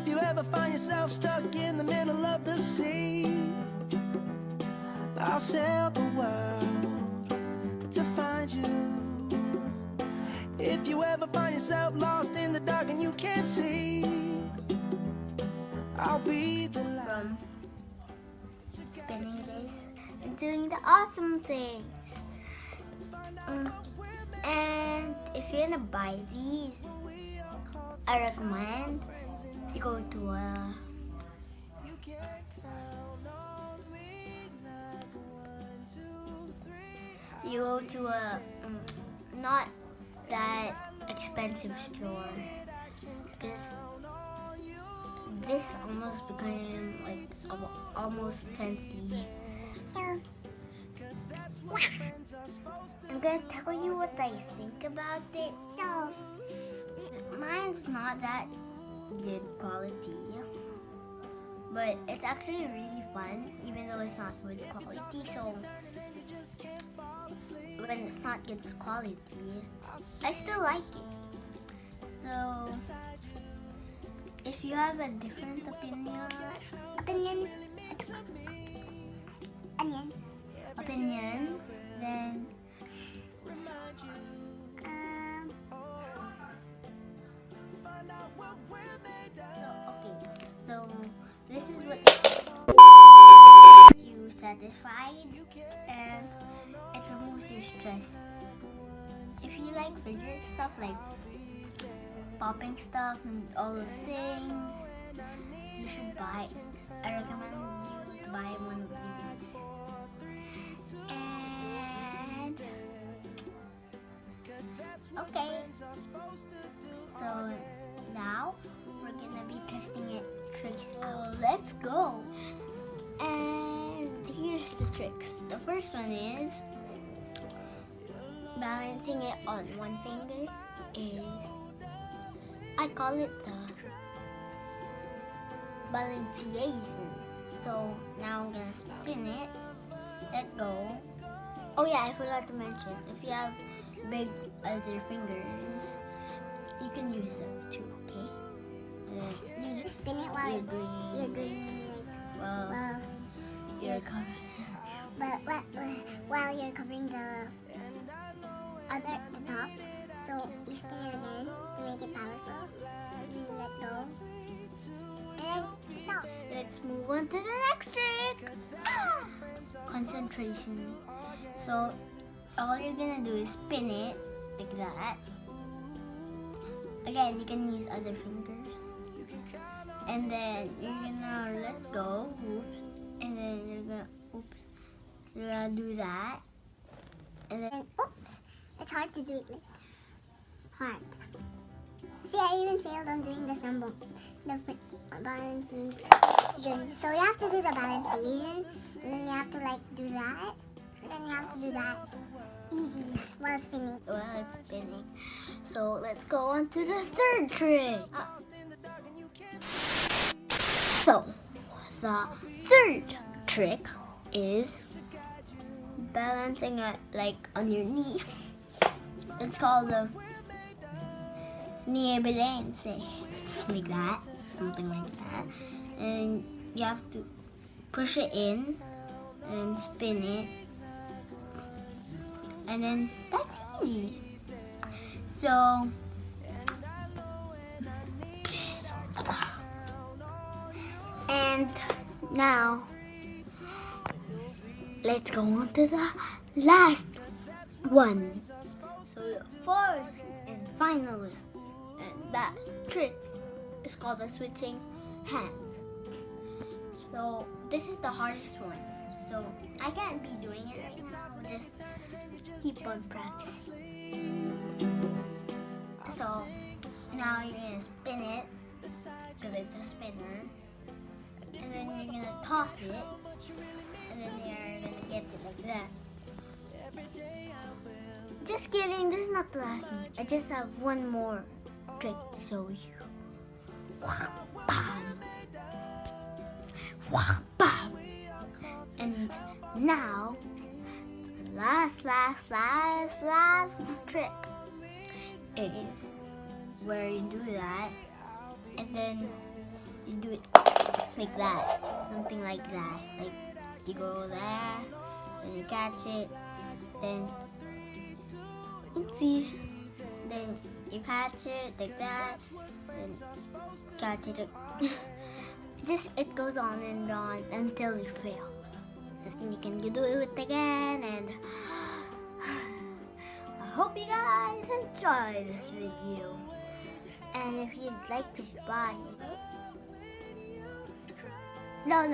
If you ever find yourself stuck in the middle of the sea, I'll sail the world to find you. If you ever find yourself lost in the dark and you can't see, I'll be the light. Spinning this and doing the awesome things. And if you're gonna buy these, I recommend you go to a not that expensive store, because this almost became like almost 20. I'm gonna tell you what I think about it. So, mine's not that good quality, but it's actually really fun, even though it's not good quality. So, when it's not good quality, I still like it. So, if you have a different opinion, then so this is what you satisfied, and it removes your stress. If you like fidget stuff, like popping stuff and all those things, you should buy it. I recommend you to buy one of these. And okay, so now we're gonna be testing it tricks out. Let's go. And here's the tricks. The first one is balancing it on one finger. I call it the balanciation. So now I'm gonna spin it, let go. Oh yeah, I forgot to mention, if you have big other fingers, you can use them too, okay? And then you just spin it while you're doing well, you're covering. While you're covering the top, so you spin it again to make it powerful. And let go, and then it's off. Let's move on to the next trick. Concentration. So all you're gonna do is spin it like that. Again, you can use other fingers. And then you're gonna let go. Oops. And then you're gonna do that. And then oops, it's hard to do it. Hard. See, I even failed on doing the balancing. So you have to do the balancing, and then you have to do that, and then you have to do that easy while spinning. So let's go on to the third trick. So the third trick is balancing it like on your knee. It's called the knee balance, like that, something like that. And you have to push it in and spin it, and then that's easy. So and now let's go on to the last one. So the fourth and final and last trick is called the switching hands. So this is the hardest one. So I can't be doing it right now. Just keep on practicing. So now you're gonna spin it because it's a spinner, and then you're gonna toss it, and then you're gonna get it like that. Just kidding, this is not the last one. I just have one more trick to show you. And now, the last trick is where you do that, and then you do it like that, something like that. Like you go there, then you catch it, then oopsie, then you catch it like that, then catch it. Just it goes on and on until you fail. And you can do it again, and I hope you guys enjoy this video. And if you'd like to buy it, no,